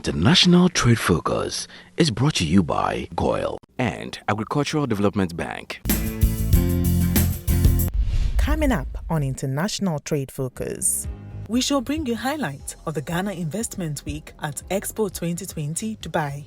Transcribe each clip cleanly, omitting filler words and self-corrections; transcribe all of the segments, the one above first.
International Trade Focus is brought to you by GOIL and Agricultural Development Bank. Coming up on International Trade Focus, we shall bring you highlights of the Ghana Investment Week at Expo 2020 Dubai.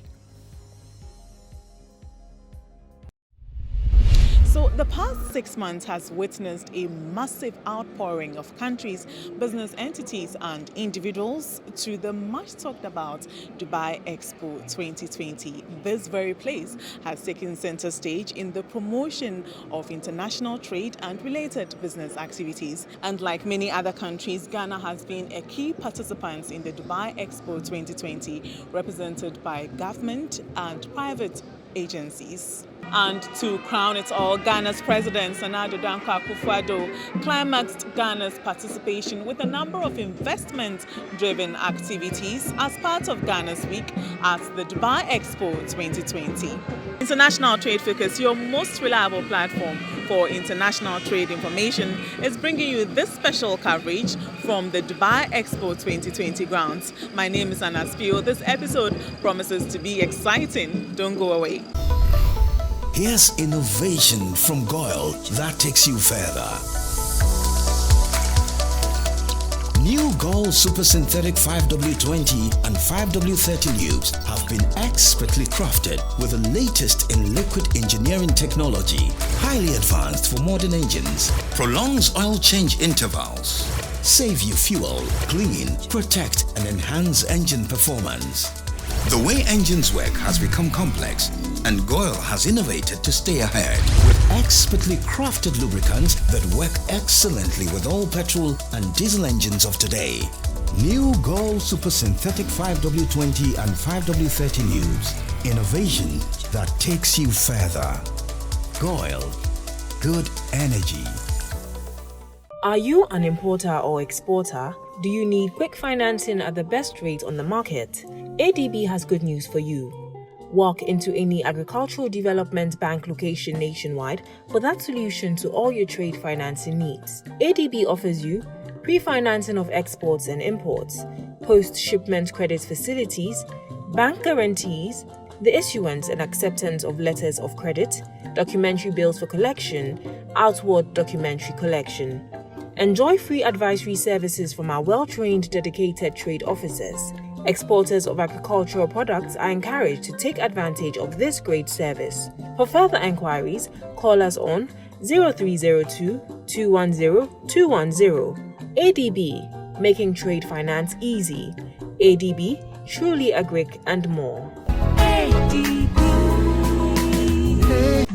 So the past 6 months has witnessed a massive outpouring of countries, business entities and individuals to the much talked about Dubai Expo 2020. This very place has taken center stage in the promotion of international trade and related business activities. And like many other countries, Ghana has been a key participant in the Dubai Expo 2020, represented by government and private agencies. And to crown it all, Ghana's President Sanado Dankwa Akufo-Addo climaxed Ghana's participation with a number of investment-driven activities as part of Ghana's week at the Dubai Expo 2020. International Trade Focus, your most reliable platform for international trade information, is bringing you this special coverage from the Dubai Expo 2020 grounds. My name is Anna Spio. This episode promises to be exciting. Don't go away. Here's innovation from GOIL that takes you further. New GOIL Super Synthetic 5W20 and 5W30 lubes have been expertly crafted with the latest in liquid engineering technology, highly advanced for modern engines, prolongs oil change intervals, save you fuel, clean, protect and enhance engine performance. The way engines work has become complex, and GOIL has innovated to stay ahead with expertly crafted lubricants that work excellently with all petrol and diesel engines of today. New GOIL Super Synthetic 5W20 and 5W30 lubes. Innovation that takes you further. GOIL. Good energy. Are you an importer or exporter? Do you need quick financing at the best rate on the market? ADB has good news for you. Walk into any agricultural development bank location nationwide for that solution to all your trade financing needs. ADB offers you pre-financing of exports and imports, post-shipment credit facilities, bank guarantees, the issuance and acceptance of letters of credit, documentary bills for collection, outward documentary collection. Enjoy free advisory services from our well-trained, dedicated trade officers. Exporters of agricultural products are encouraged to take advantage of this great service. For further enquiries, call us on 0302 210 210. ADB, making trade finance easy. ADB, truly agric and more.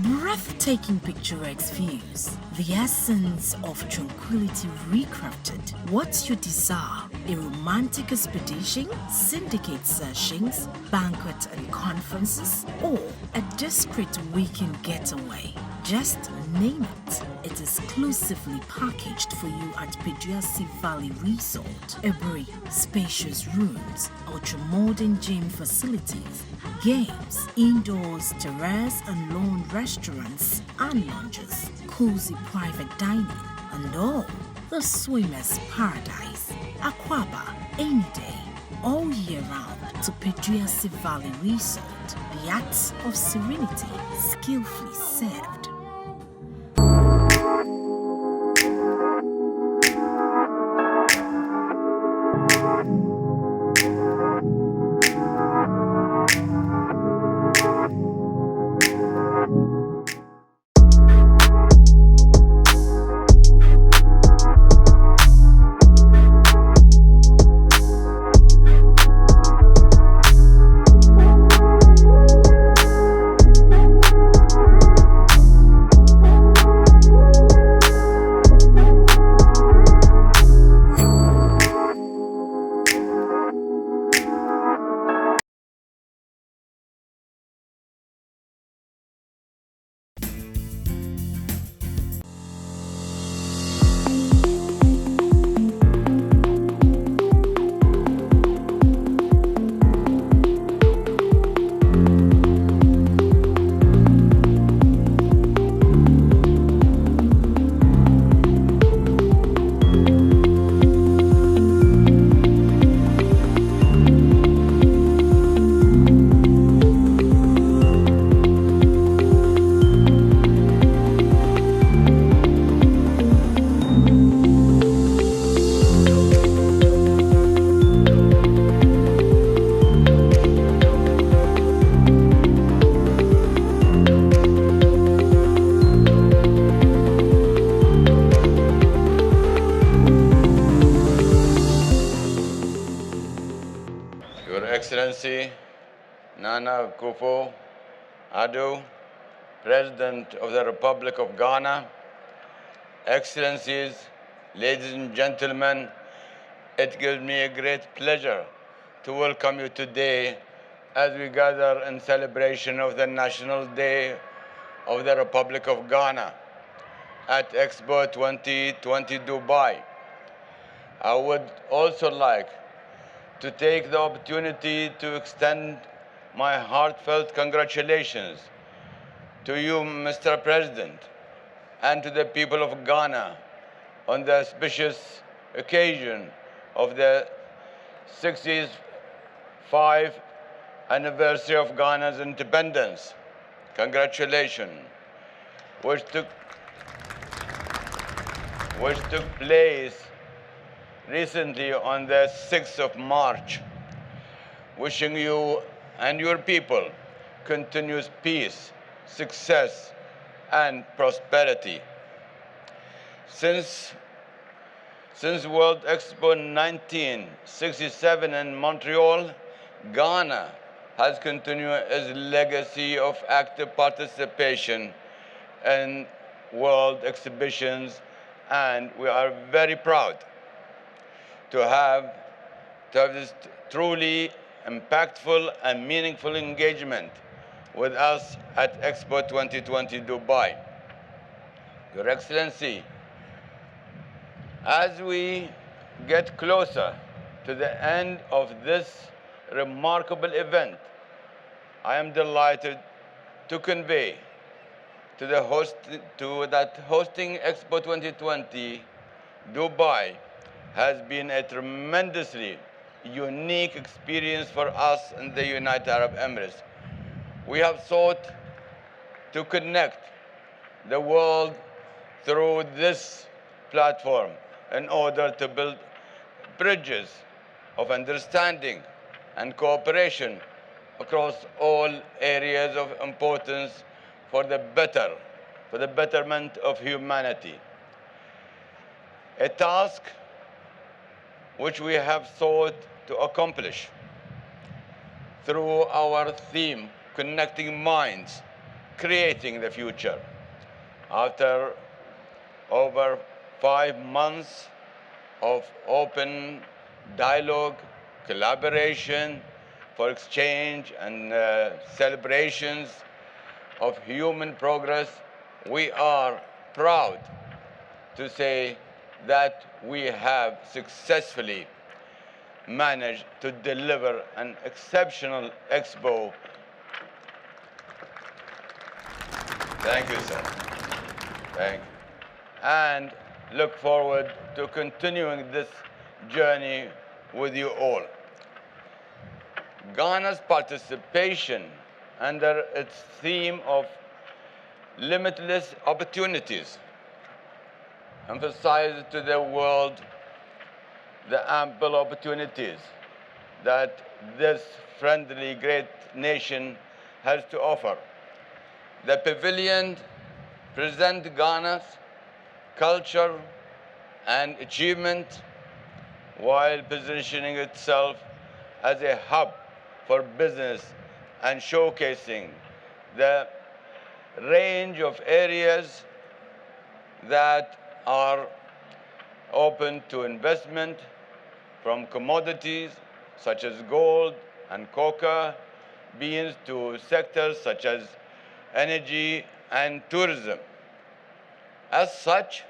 Breathtaking picturesque views, the essence of tranquility recrafted. What's your desire? A romantic expedition, syndicate sessions, banquet and conferences, or a discreet weekend getaway? Just name it. It's exclusively packaged for you at Peduasi Valley Resort. Every spacious rooms, ultra-modern gym facilities, games, indoors, terrace and lawn restaurants and lounges, cozy private dining, and all the swimmer's paradise. Aquaba, any day, all year round to Peduasi Valley Resort. The acts of serenity, skillfully served. Excellency Nana Akufo-Addo, President of the Republic of Ghana, Excellencies, ladies and gentlemen, it gives me a great pleasure to welcome you today as we gather in celebration of the National Day of the Republic of Ghana at Expo 2020 Dubai. I would also like to take the opportunity to extend my heartfelt congratulations to you, Mr. President, and to the people of Ghana on the auspicious occasion of the 65th anniversary of Ghana's independence. Congratulations, which took place recently on the 6th of March. Wishing you and your people continuous peace, success, and prosperity. Since World Expo 1967 in Montreal, Ghana has continued its legacy of active participation in world exhibitions, and we are very proud to have this truly impactful and meaningful engagement with us at Expo 2020 Dubai. Your Excellency, as we get closer to the end of this remarkable event, I am delighted to convey to that hosting Expo 2020 Dubai has been a tremendously unique experience for us in the United Arab Emirates. We have sought to connect the world through this platform in order to build bridges of understanding and cooperation across all areas of importance for the betterment of humanity. A task which we have sought to accomplish through our theme, Connecting Minds, Creating the Future. After over 5 months of open dialogue, collaboration, for exchange and celebrations of human progress, we are proud to say that we have successfully managed to deliver an exceptional expo. Thank you, sir. Thank you. And look forward to continuing this journey with you all. Ghana's participation under its theme of limitless opportunities emphasizes to the world the ample opportunities that this friendly great nation has to offer. The pavilion presents Ghana's culture and achievement while positioning itself as a hub for business and showcasing the range of areas that are open to investment, from commodities such as gold and cocoa beans to sectors such as energy and tourism. As such,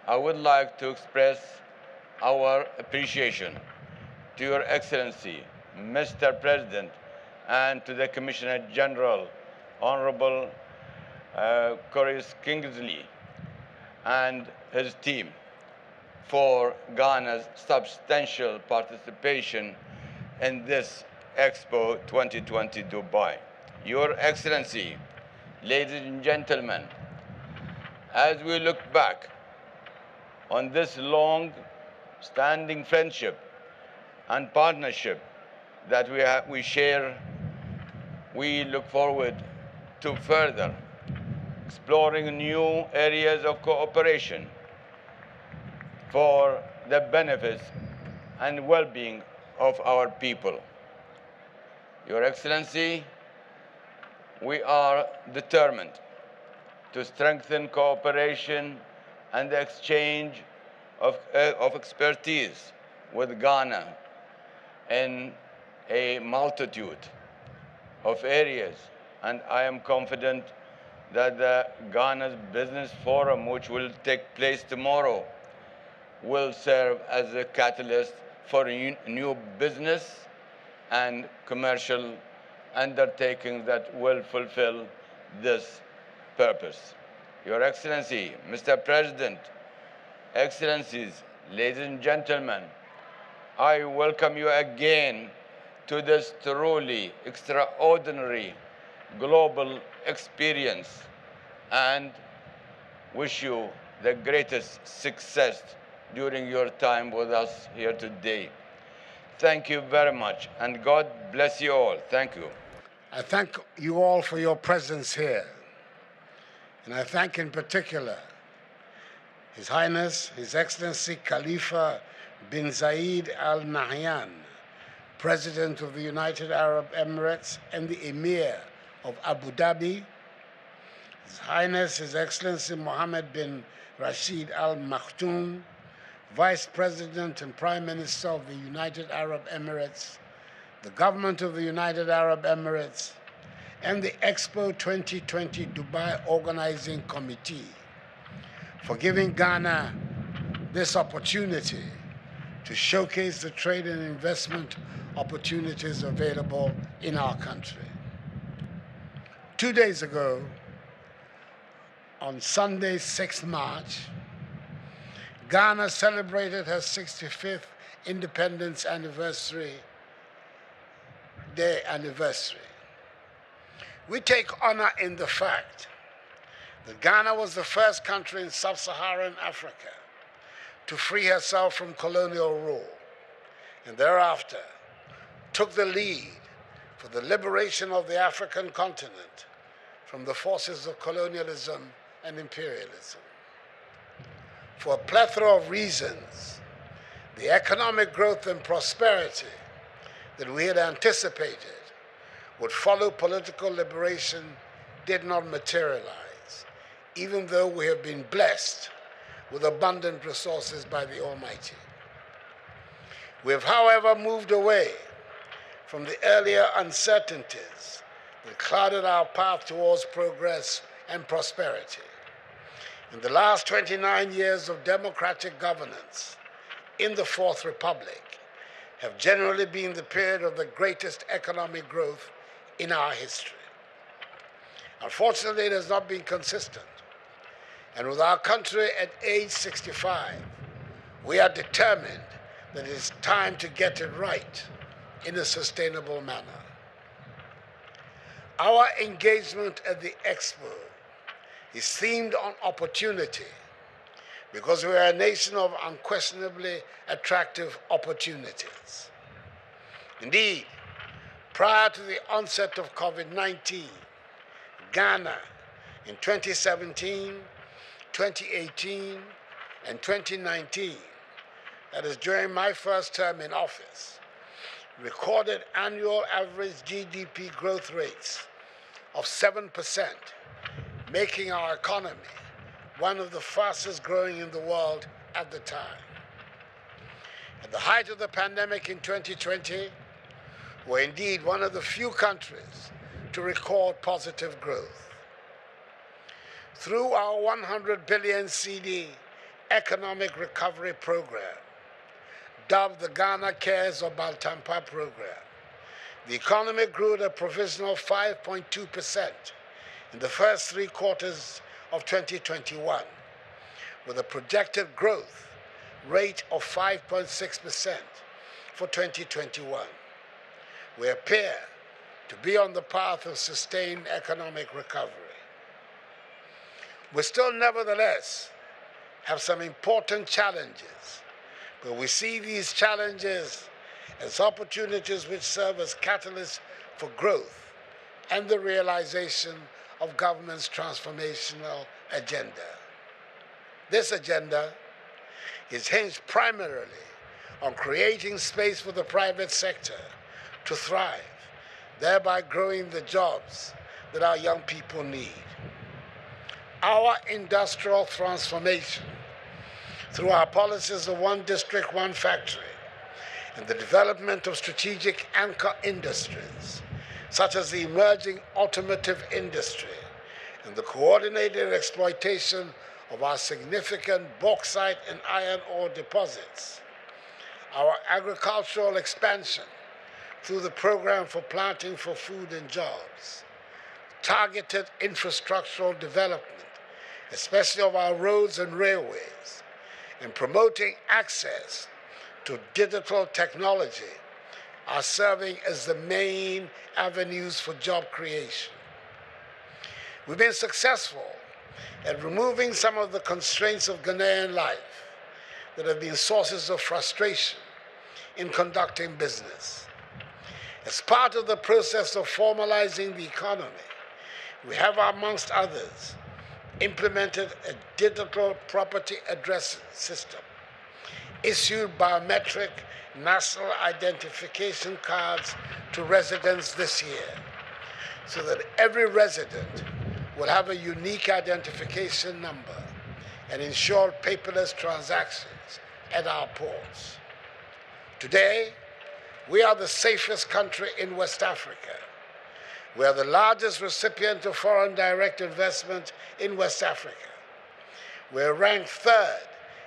I would like to express our appreciation to Your Excellency, Mr. President, and to the Commissioner General, Honorable Corey Kingsley, and his team for Ghana's substantial participation in this Expo 2020 Dubai. Your Excellency, ladies and gentlemen, as we look back on this long-standing friendship and partnership that we share, we look forward to further exploring new areas of cooperation for the benefits and well-being of our people. Your Excellency, we are determined to strengthen cooperation and the exchange of expertise with Ghana in a multitude of areas. And I am confident that the Ghana's Business Forum, which will take place tomorrow, will serve as a catalyst for new business and commercial undertakings that will fulfill this purpose. Your Excellency, Mr. President, Excellencies, ladies and gentlemen, I welcome you again to this truly extraordinary global experience and wish you the greatest success during your time with us here today. Thank you very much, and God bless you all. Thank you. I thank you all for your presence here. And I thank in particular His Highness, His Excellency Khalifa bin Zayed Al Nahyan, President of the United Arab Emirates and the Emir of Abu Dhabi, His Highness, His Excellency Mohammed bin Rashid Al Maktoum, Vice President and Prime Minister of the United Arab Emirates, the Government of the United Arab Emirates, and the Expo 2020 Dubai Organizing Committee for giving Ghana this opportunity to showcase the trade and investment opportunities available in our country. 2 days ago, on Sunday, 6th March, Ghana celebrated her 65th independence day anniversary. We take honor in the fact that Ghana was the first country in sub-Saharan Africa to free herself from colonial rule, and thereafter took the lead for the liberation of the African continent from the forces of colonialism and imperialism. For a plethora of reasons, the economic growth and prosperity that we had anticipated would follow political liberation did not materialize, even though we have been blessed with abundant resources by the Almighty. We have, however, moved away from the earlier uncertainties that clouded our path towards progress and prosperity. In the last 29 years of democratic governance in the Fourth Republic have generally been the period of the greatest economic growth in our history. Unfortunately, it has not been consistent. And with our country at age 65, we are determined that it is time to get it right in a sustainable manner. Our engagement at the Expo is themed on opportunity because we are a nation of unquestionably attractive opportunities. Indeed, prior to the onset of COVID-19, Ghana in 2017, 2018, and 2019, that is during my first term in office, recorded annual average GDP growth rates of 7%, making our economy one of the fastest growing in the world at the time. At the height of the pandemic in 2020, we're indeed one of the few countries to record positive growth. Through our 100 billion CD economic recovery program, dubbed the Ghana Cares or Baltampa program, the economy grew at a provisional 5.2% in the first 3 quarters of 2021, with a projected growth rate of 5.6% for 2021. We appear to be on the path of sustained economic recovery. We still, nevertheless, have some important challenges, but we see these challenges as opportunities which serve as catalysts for growth and the realization of government's transformational agenda. This agenda is hinged primarily on creating space for the private sector to thrive thereby growing the jobs that our young people need. Our industrial transformation through our policies of one district, one factory, and the development of strategic anchor industries, such as the emerging automotive industry and the coordinated exploitation of our significant bauxite and iron ore deposits, our agricultural expansion through the program for planting for food and jobs, targeted infrastructural development, especially of our roads and railways, and promoting access to digital technology are serving as the main avenues for job creation. We've been successful at removing some of the constraints of Ghanaian life that have been sources of frustration in conducting business. As part of the process of formalizing the economy, we have, amongst others, implemented a digital property address system, issued biometric national identification cards to residents this year, so that every resident will have a unique identification number and ensure paperless transactions at our ports. Today, we are the safest country in West Africa. We are the largest recipient of foreign direct investment in West Africa. We are ranked third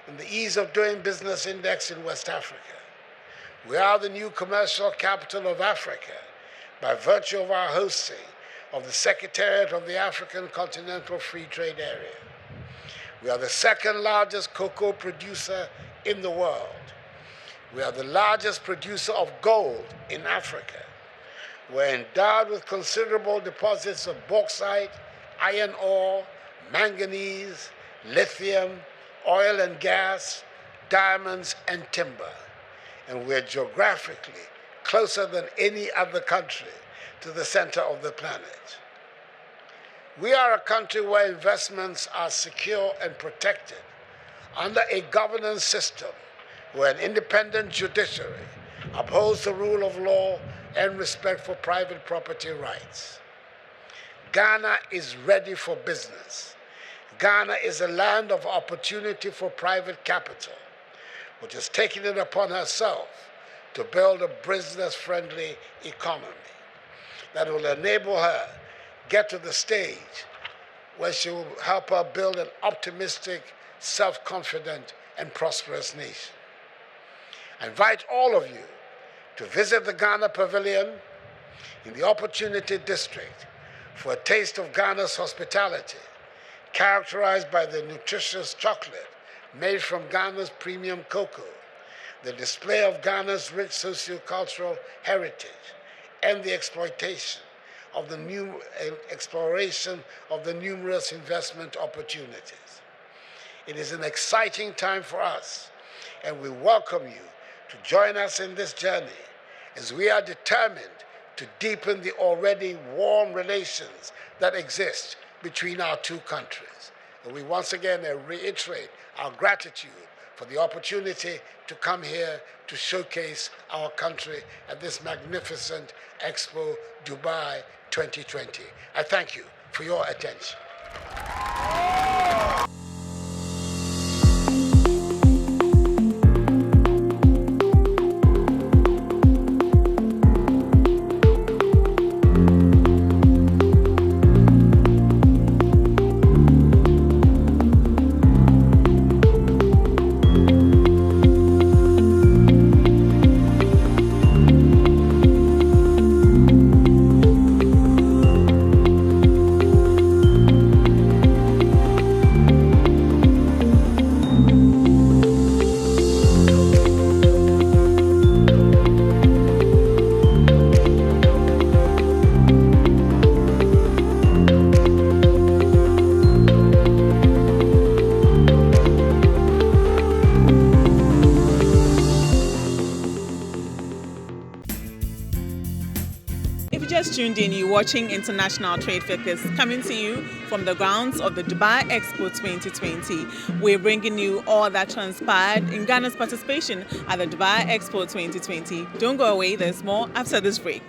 in the Ease of Doing Business Index in West Africa. We are the new commercial capital of Africa by virtue of our hosting of the Secretariat of the African Continental Free Trade Area. We are the second largest cocoa producer in the world. We are the largest producer of gold in Africa. We're endowed with considerable deposits of bauxite, iron ore, manganese, lithium, oil and gas, diamonds, and timber. And we're geographically closer than any other country to the center of the planet. We are a country where investments are secure and protected under a governance system where an independent judiciary upholds the rule of law and respect for private property rights. Ghana is ready for business. Ghana is a land of opportunity for private capital, which has taken it upon herself to build a business-friendly economy that will enable her get to the stage where she will help her build an optimistic, self-confident, and prosperous nation. I invite all of you to visit the Ghana Pavilion in the Opportunity District for a taste of Ghana's hospitality, characterized by the nutritious chocolate made from Ghana's premium cocoa, the display of Ghana's rich sociocultural heritage, and the exploration of the numerous investment opportunities. It is an exciting time for us, and we welcome you to join us in this journey as we are determined to deepen the already warm relations that exist between our two countries. And we once again reiterate our gratitude for the opportunity to come here to showcase our country at this magnificent Expo Dubai 2020. I thank you for your attention. If you just tuned in, you're watching International Trade Focus coming to you from the grounds of the Dubai Expo 2020. We're bringing you all that transpired in Ghana's participation at the Dubai Expo 2020. Don't go away, there's more after this break.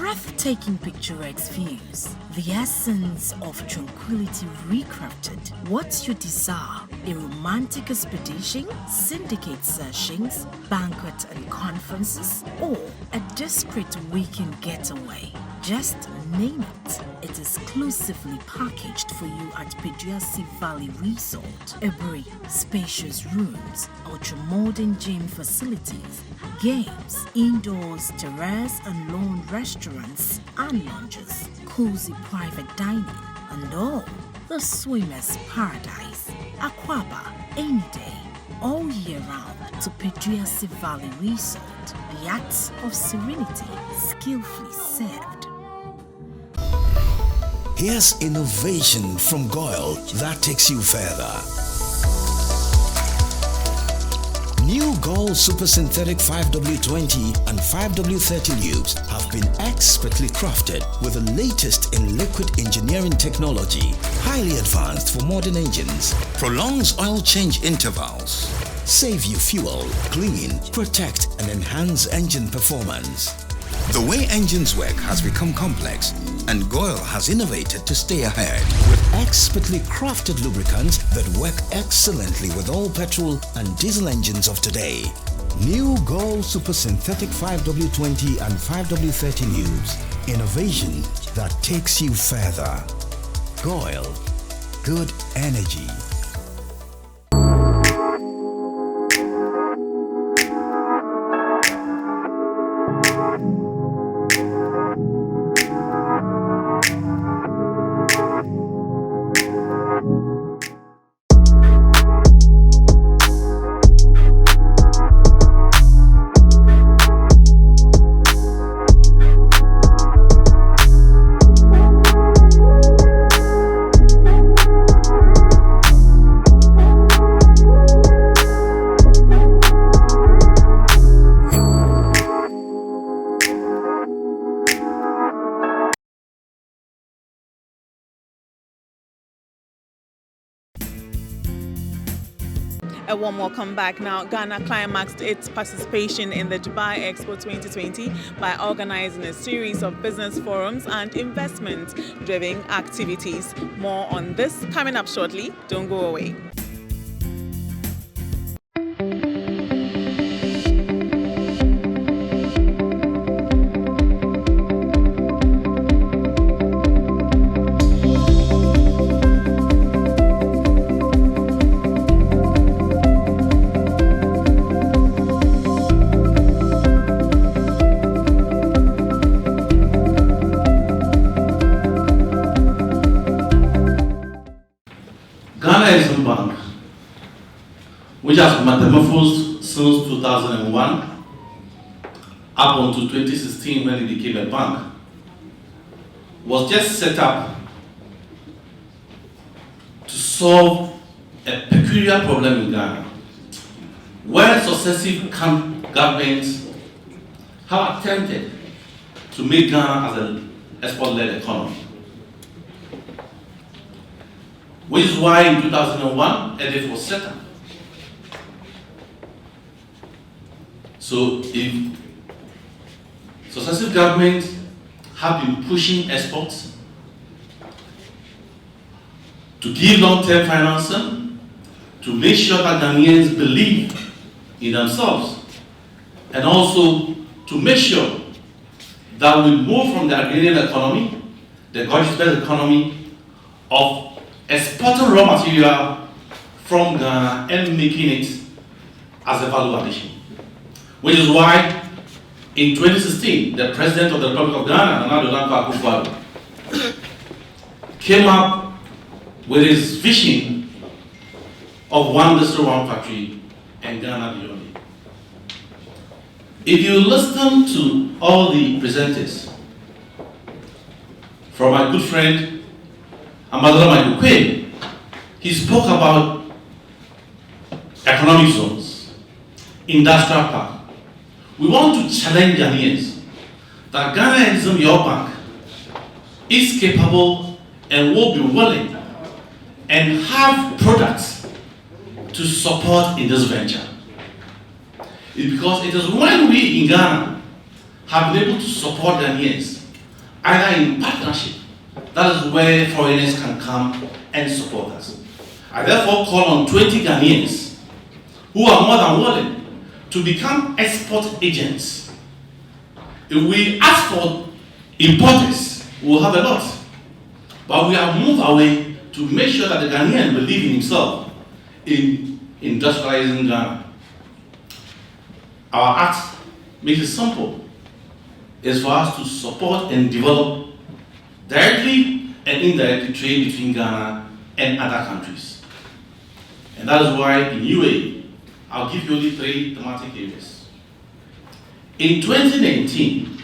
breathtaking picturesque views, the essence of tranquility recrafted. What's your desire? A romantic expedition, syndicate sessions, banquet and conferences, or a discreet weekend getaway? Just name it. It's exclusively packaged for you at Peduasi Valley Resort. Every spacious rooms, ultra-modern gym facilities, games, indoors, terrace and lawn restaurants and lounges, cozy private dining, and all the swimmer's paradise. Aquaba any day, all year round to Peduasi Valley Resort. The acts of serenity skillfully served. Here's innovation from Goyle that takes you further. New Goyle Super Synthetic 5W20 and 5W30 lubes have been expertly crafted with the latest in liquid engineering technology, highly advanced for modern engines, prolongs oil change intervals, save you fuel, clean, protect and enhance engine performance. The way engines work has become complex, and Goyle has innovated to stay ahead with expertly crafted lubricants that work excellently with all petrol and diesel engines of today. New Goyle Super Synthetic 5W20 and 5W30 lubes. Innovation that takes you further. Goyle. Good energy. A warm welcome back. Now, Ghana climaxed its participation in the Dubai Expo 2020 by organizing a series of business forums and investment-driven activities. More on this coming up shortly. Don't go away. Bank, which has metamorphosed since 2001 up until 2016 when it became a bank, was just set up to solve a peculiar problem in Ghana, where successive governments have attempted to make Ghana as an export-led economy. Which is why in 2001, EDIF was set up. So if successive governments have been pushing exports to give long-term financing, to make sure that Ghanaians believe in themselves, and also to make sure that we move from the agrarian economy, the gorgeous economy of exporting raw material from Ghana and making it as a value addition. Which is why in 2016, the President of the Republic of Ghana, Nana Addo Dankwa Akufo-Addo, came up with his vision of one district, one factory, and Ghana beyond it. If you listen to all the presenters, from my good friend Ambassador Michael Quay, he spoke about economic zones, industrial park. We want to challenge Ghanaians that Ghana your bank is capable and will be willing and have products to support in this venture. It's because it is when we in Ghana have been able to support Ghanaians either in partnership. That is where foreigners can come and support us. I therefore call on 20 Ghanaians who are more than willing to become export agents. If we ask for importers, we will have a lot. But we have moved away to make sure that the Ghanaian believe in himself in industrializing Ghana. Our act makes it simple. It's for us to support and develop directly and indirectly trade between Ghana and other countries. And that is why in UAE, I'll give you only 3 thematic areas. In 2019,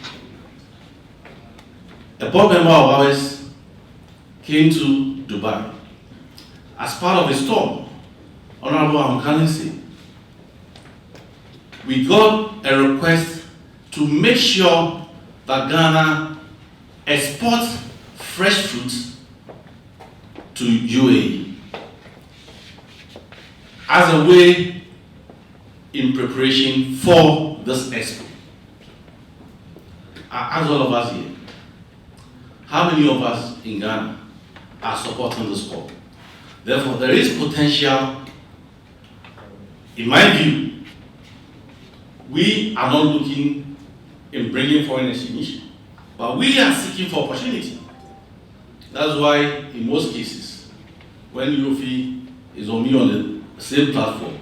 a board member of ours came to Dubai. As part of a tour, Honorable Amkanisi, we got a request to make sure that Ghana exports fresh fruits to UAE as a way in preparation for this Expo. I ask all of us here, how many of us in Ghana are supporting this call? Therefore, there is potential. In my view, we are not looking in bringing foreign exchange, but we are seeking for opportunity. That's why, in most cases, when Yofi is on me on the same platform,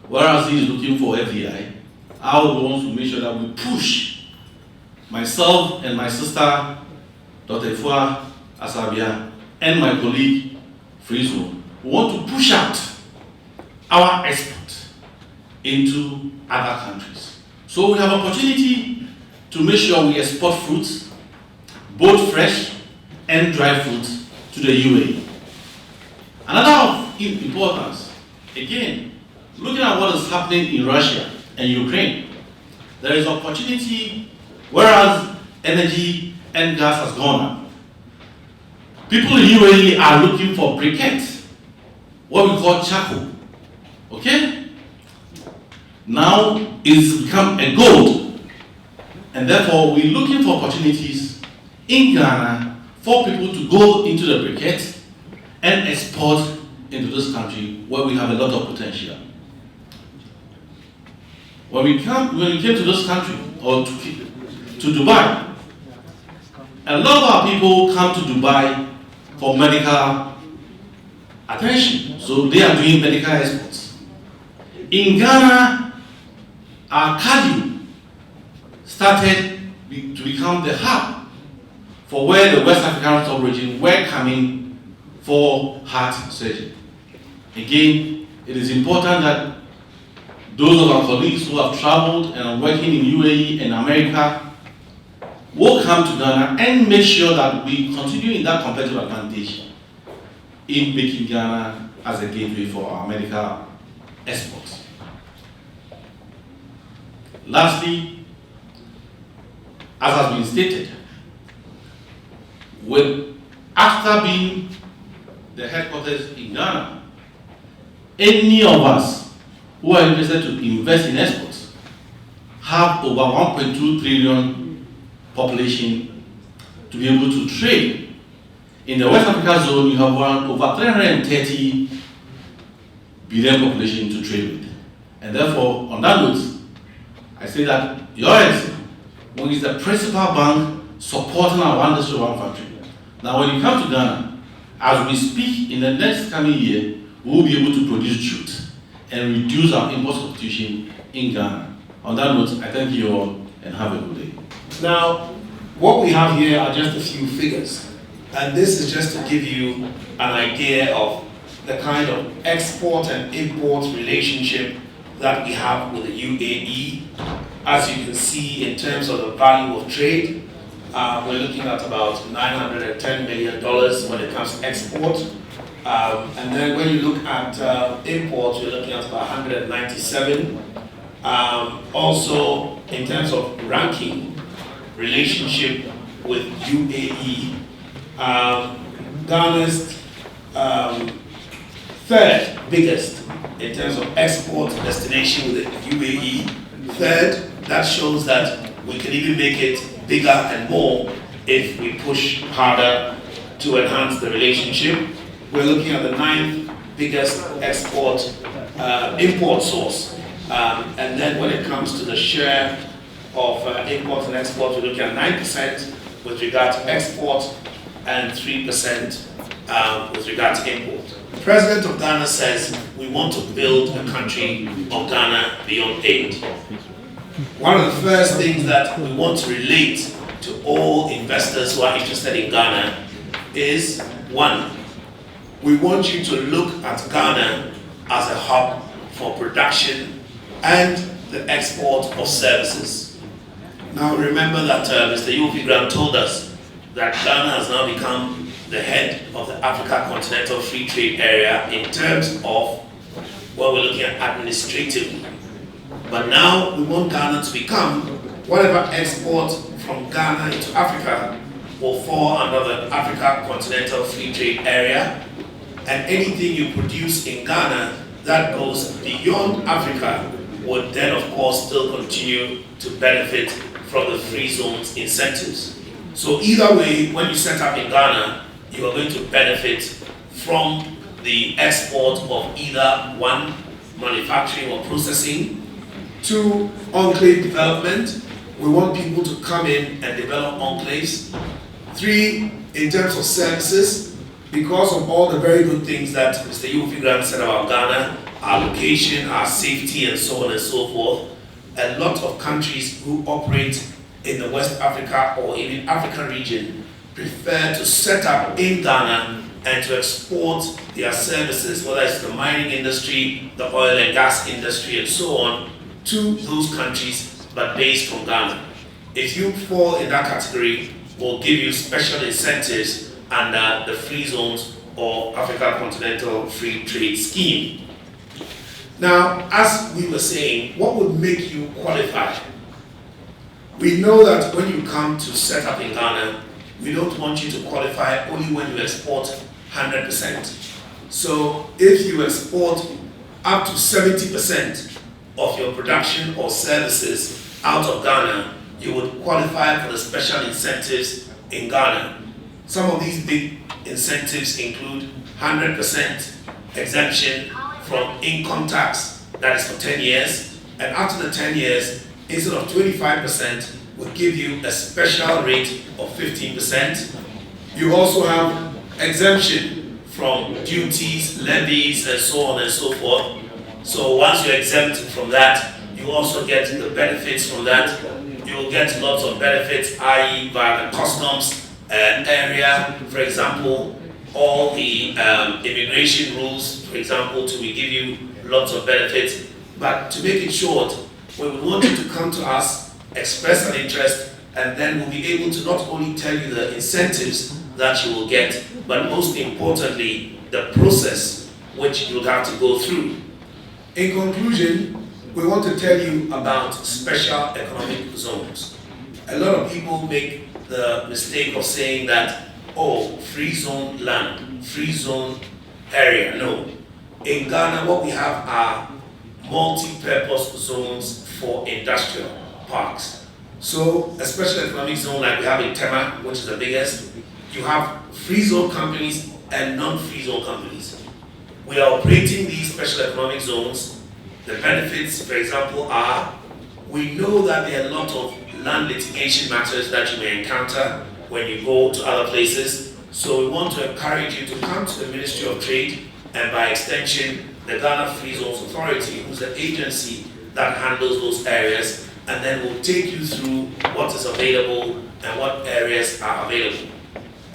whereas he is looking for FDI, I would want to make sure that we push myself and my sister, Dr. Ifua Asabia, and my colleague, Frizo. We want to push out our export into other countries. So we have opportunity to make sure we export fruits, both fresh and dry fruits, to the UAE. Another of importance, again, looking at what is happening in Russia and Ukraine, there is opportunity, whereas energy and gas has gone up. People in UAE are looking for briquettes, what we call charcoal. Okay? Now it's become a gold, and therefore we're looking for opportunities in Ghana for people to go into the briquettes and export into this country where we have a lot of potential. When we came to this country, or to Dubai, a lot of our people come to Dubai for medical attention, so they are doing medical exports. In Ghana, our cardio started to become the hub for where the West African sub-region were coming for heart surgery. Again, it is important that those of our colleagues who have traveled and are working in UAE and America will come to Ghana and make sure that we continue in that competitive advantage in making Ghana as a gateway for our medical exports. Lastly, as has been stated, after being the headquarters in Ghana, any of us who are interested to invest in exports have over 1.2 trillion population to be able to trade. In the West Africa zone, you have over 330 billion population to trade with. And therefore, on that note, I say that your Expo is the principal bank supporting our one district, one factory. Now, when you come to Ghana, as we speak, in the next coming year, we will be able to produce jute and reduce our import substitution in Ghana. On that note, I thank you all and have a good day. Now, what we have here are just a few figures, and this is just to give you an idea of the kind of export and import relationship that we have with the UAE. As you can see, in terms of the value of trade, we're looking at about $910 million when it comes to export. And then when you look at imports, we're looking at about 197. Also, in terms of ranking relationship with UAE, Ghana's third biggest in terms of export destination with the UAE. Third, that shows that we can even make it bigger and more if we push harder to enhance the relationship. We're looking at the 9th biggest import source. And then when it comes to the share of imports and exports, we're looking at 9% with regard to export and 3% with regard to import. The President of Ghana says we want to build a country of Ghana beyond aid. One of the first things that we want to relate to all investors who are interested in Ghana is, one, we want you to look at Ghana as a hub for production and the export of services. Now remember that Mr. Yofi Grant told us that Ghana has now become the head of the Africa Continental Free Trade Area in terms of what we're looking at administratively. But now we want Ghana to become whatever export from Ghana into Africa will fall under the Africa Continental Free Trade Area, and anything you produce in Ghana that goes beyond Africa would then of course still continue to benefit from the free zones incentives. So either way, when you set up in Ghana, you are going to benefit from the export of either one, manufacturing or processing, two, enclave development. We want people to come in and develop enclaves. Three, in terms of services, because of all the very good things that Mr. Yofi Grant said about Ghana, our location, our safety, and so on and so forth, a lot of countries who operate in the West Africa or even African region prefer to set up in Ghana and to export their services, whether it's the mining industry, the oil and gas industry, and so on, to those countries, but based from Ghana. If you fall in that category, we'll give you special incentives under the free zones or Africa Continental Free Trade Scheme. Now, as we were saying, what would make you qualify? We know that when you come to set up in Ghana, we don't want you to qualify only when you export 100%. So if you export up to 70% of your production or services out of Ghana, you would qualify for the special incentives in Ghana. Some of these big incentives include 100% exemption from income tax, that is for 10 years, and after the 10 years, instead of 25%, we'll give you a special rate of 15%. You also have exemption from duties, levies, and so on and so forth. So once you're exempted from that, you also get the benefits from that. You will get lots of benefits, i.e. via the customs area, for example, all the immigration rules, for example, we give you lots of benefits. But to make it short, we would want you to come to us, express an interest, and then we'll be able to not only tell you the incentives that you will get, but most importantly, the process which you'll have to go through. In conclusion, we want to tell you about special economic zones. A lot of people make the mistake of saying that, oh, free zone land, free zone area. No. In Ghana, what we have are multi-purpose zones for industrial parks. So a special economic zone like we have in Tema, which is the biggest, you have free zone companies and non-free zone companies. We are operating these special economic zones. The benefits, for example, are we know that there are a lot of land litigation matters that you may encounter when you go to other places. So we want to encourage you to come to the Ministry of Trade and by extension, the Ghana Free Zones Authority, who's the agency that handles those areas, and then we'll take you through what is available and what areas are available.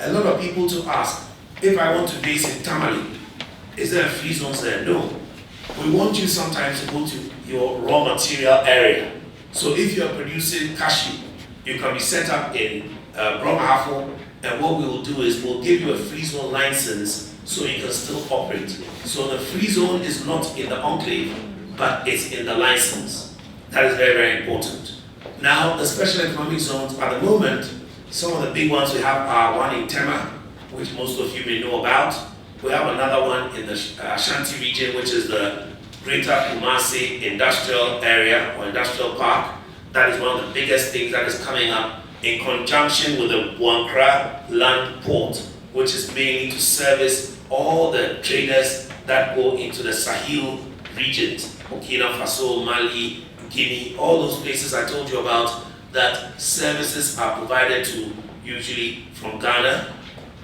A lot of people to ask, if I want to base in Tamale, is there a free zones there? No. We want you sometimes to go to your raw material area. So if you're producing cashew, you can be set up in Bromahafo, and what we will do is we'll give you a free zone license so you can still operate. So the free zone is not in the enclave, but it's in the license. That is very, very important. Now, the special economic zones, at the moment, some of the big ones we have are one in Tema, which most of you may know about. We have another one in the Ashanti region, which is the Greater Kumasi Industrial Area or Industrial Park. That is one of the biggest things that is coming up in conjunction with the Buankra land port, which is mainly to service all the traders that go into the Sahel regions, Burkina Faso, Mali, Guinea, all those places I told you about, that services are provided to usually from Ghana.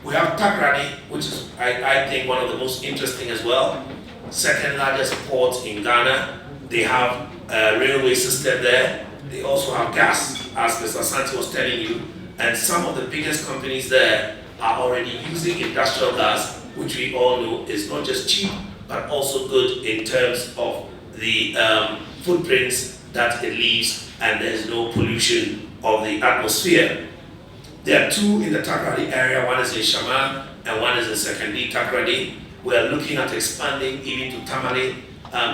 We have Takrady, which is, I think, one of the most interesting as well. Second largest port in Ghana. They have a railway system there. They also have gas, as Mr. Santi was telling you. And some of the biggest companies there are already using industrial gas, which we all know is not just cheap, but also good in terms of the footprints that it leaves, and there's no pollution of the atmosphere. There are two in the Takrady area. One is in Shama and one is in Sekondi Takrady. We are looking at expanding even to Tamale.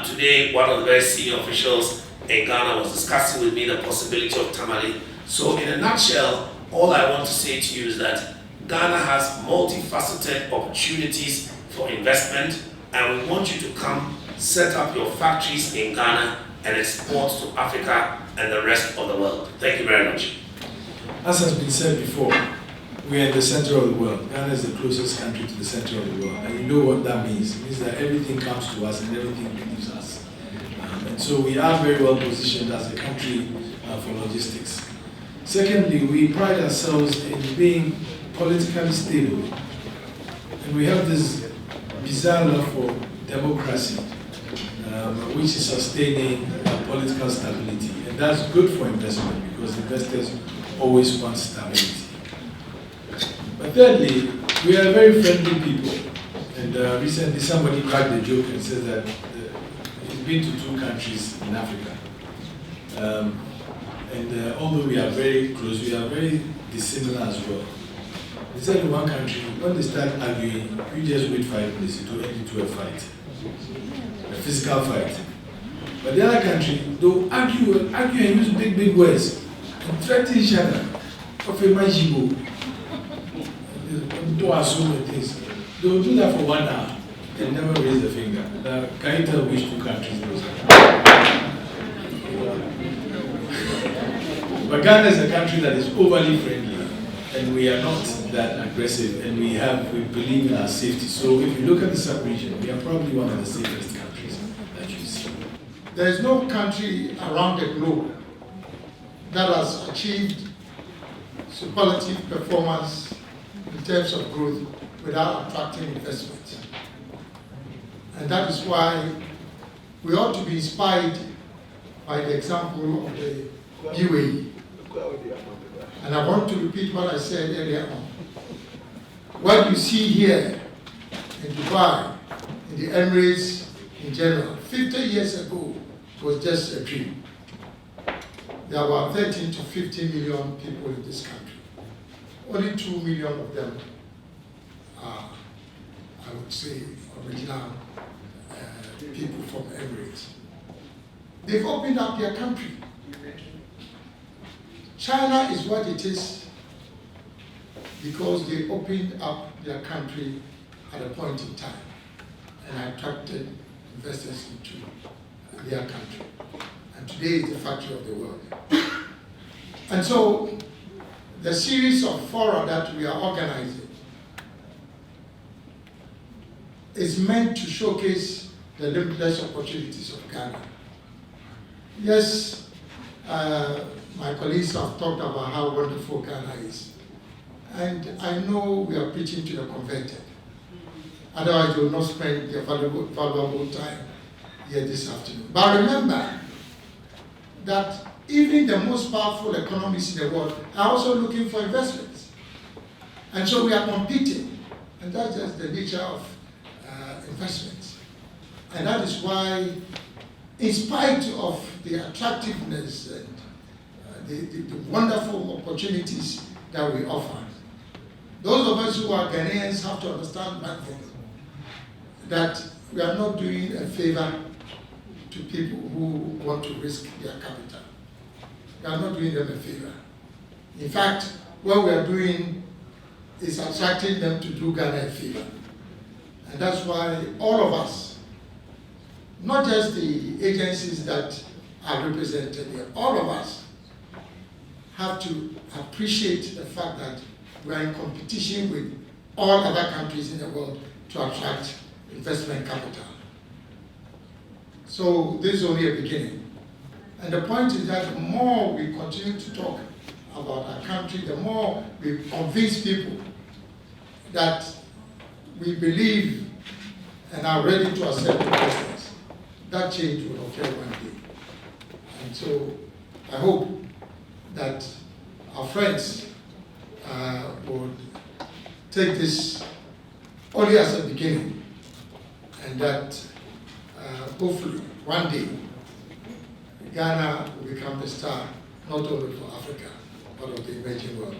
Today, one of the very senior officials in Ghana was discussing with me the possibility of Tamale. So in a nutshell, all I want to say to you is that Ghana has multifaceted opportunities for investment, and we want you to come set up your factories in Ghana and export to Africa and the rest of the world. Thank you very much. As has been said before, we are in the center of the world. Ghana is the closest country to the center of the world. And you know what that means. It means that everything comes to us and everything leaves us. And so we are very well positioned as a country for logistics. Secondly, we pride ourselves in being politically stable. And we have this bizarre love for democracy, which is sustaining political stability. And that's good for investment because investors always want stability. But thirdly, we are very friendly people. And recently somebody cracked the joke and said that he's been to 2 countries in Africa. Although we are very close, we are very dissimilar as well. He said in one country, when they start arguing, you just wait 5 minutes to end into a fight, a physical fight. But the other country, they'll argue and use big words and threaten each other. They'll do that for 1 hour and never raise a finger. Now, can you tell which 2 countries those are? But Ghana is a country that is overly friendly, and we are not that aggressive, and we believe in our safety. So if you look at the sub-region, we are probably one of the safest countries that you see. There is no country around the globe that has achieved superlative performance in terms of growth without attracting investment. And that is why we ought to be inspired by the example of the UAE. And I want to repeat what I said earlier on. What you see here in Dubai, in the Emirates in general, 50 years ago was just a dream. There are about 13 to 15 million people in this country. Only 2 million of them are, I would say, original people from Emirates. They've opened up their country. China is what it is because they opened up their country at a point in time and attracted investors into their country. And today is the factory of the world. And so the series of fora that we are organizing is meant to showcase the limitless opportunities of Ghana. Yes, my colleagues have talked about how wonderful Ghana is. And I know we are preaching to the converted. Otherwise, they will not spend their valuable time here this afternoon. But remember that even the most powerful economies in the world are also looking for investments. And so we are competing. And that's just the nature of investments. And that is why, in spite of the attractiveness and the wonderful opportunities that we offer, those of us who are Ghanaians have to understand one thing, that we are not doing a favor to people who want to risk their capital. We are not doing them a favor. In fact, what we are doing is attracting them to do Ghana a favor. And that's why all of us, not just the agencies that are represented here, all of us have to appreciate the fact that we are in competition with all other countries in the world to attract investment capital. So this is only a beginning. And the point is that the more we continue to talk about our country, the more we convince people that we believe and are ready to accept the process, that change will occur one day. And so I hope that our friends would take this only as a beginning, and that hopefully one day Ghana will become the star not only for Africa but of the emerging world.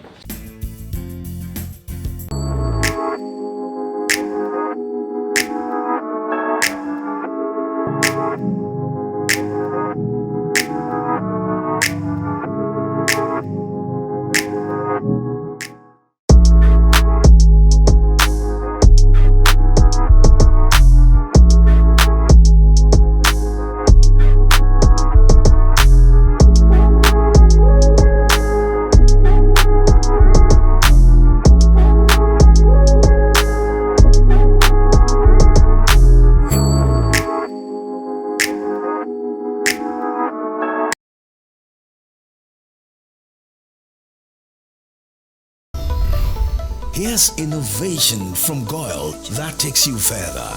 Here's innovation from Goyle that takes you further.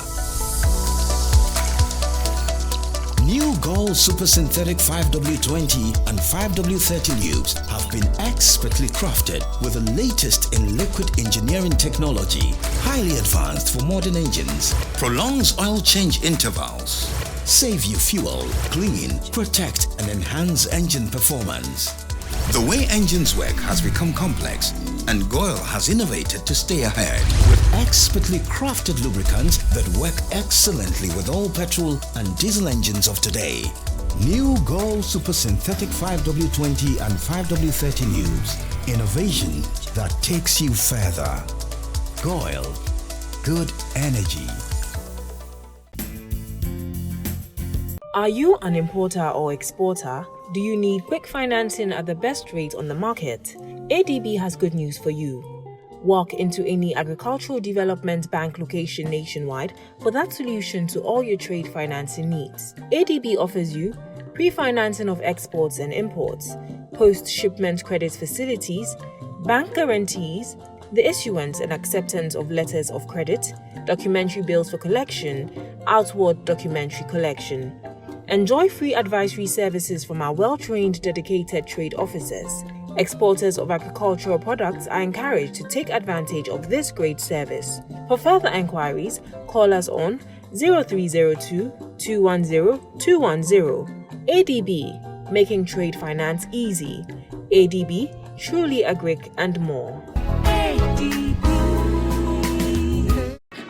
New Goyle Super Synthetic 5W20 and 5W30 lubes have been expertly crafted with the latest in liquid engineering technology, highly advanced for modern engines, prolongs oil change intervals, save you fuel, clean, protect and enhance engine performance. The way engines work has become complex, and Goyle has innovated to stay ahead with expertly crafted lubricants that work excellently with all petrol and diesel engines of today. New Goyle Super Synthetic 5W20 and 5W30 lubes. Innovation that takes you further. Goyle. Good energy. Are you an importer or exporter? Do you need quick financing at the best rate on the market? ADB has good news for you. Walk into any agricultural development bank location nationwide for that solution to all your trade financing needs. ADB offers you pre-financing of exports and imports, post-shipment credit facilities, bank guarantees, the issuance and acceptance of letters of credit, documentary bills for collection, outward documentary collection. Enjoy free advisory services from our well-trained, dedicated trade officers. Exporters of agricultural products are encouraged to take advantage of this great service. For further enquiries, call us on 0302 210 210. ADB, making trade finance easy. ADB, truly agric and more.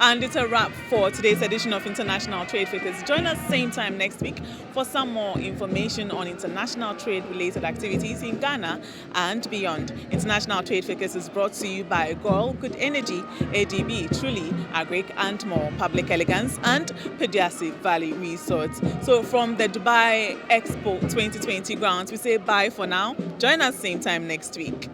And it's a wrap for today's edition of International Trade Focus. Join us same time next week for some more information on international trade-related activities in Ghana and beyond. International Trade Focus is brought to you by Goyle, Good Energy, ADB, Truly, Agric and More, Public Elegance and Pediassi Valley Resorts. So from the Dubai Expo 2020 grounds, we say bye for now. Join us same time next week.